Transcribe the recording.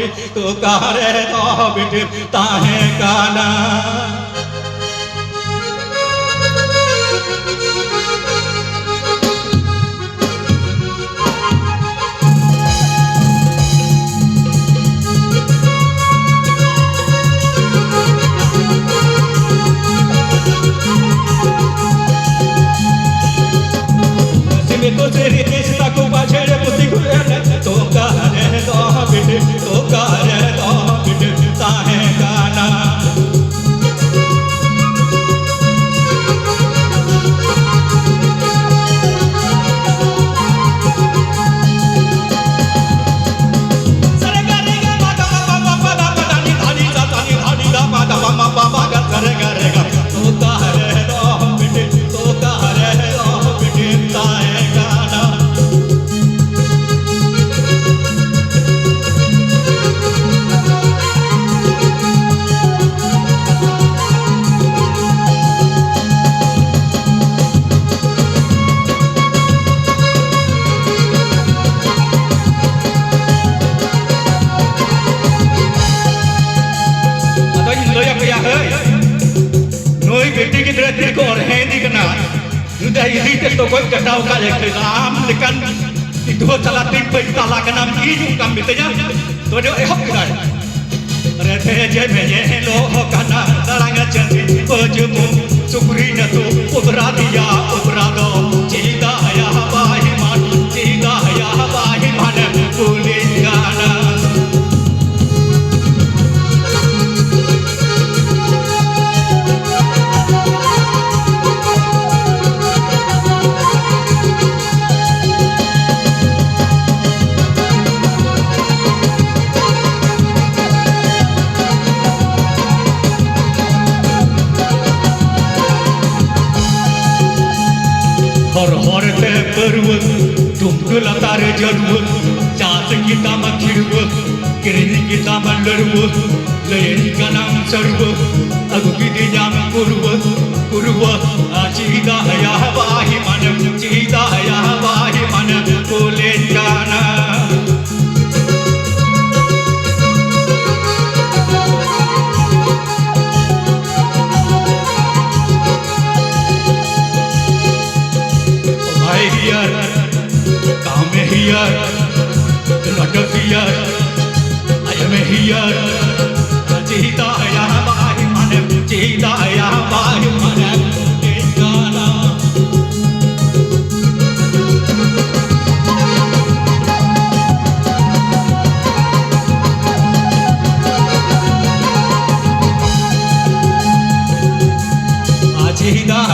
बिटे तो कारे दो बिटे ताहे काना तो तेरी रिश्ता को बाछड़े बुद्धि खुले तो कारे दो बिटे तो कारे दो बिटे ताहे गाना बेटी की तरह दिल को और है दिखना उधर यही के तो कोई कटाव का एक राम लेकिन इधर चला तीन पैसा लागना मीजू काम बिते जा तो जो एक हफ्ता अरे थे जे में ये लोग करना तरंग चंदी बजमु सुकुरी न तो उबरा दिया उबरा दो चीदा या बाही मान चीदा या बाही मान पुलिस गाना हर ते पर्व तुमको लतारे जरूर चास की तामा खिरव किरनी की तामा लड़व लयनी का नाम सर्व अगु की दिजाम कुरव चीदा हया बाही मन चीदा हया बाही मन बोले जाना here, not of here, I am here. Chita ya bahi mane, chita ya bahi mane, Gana. Chita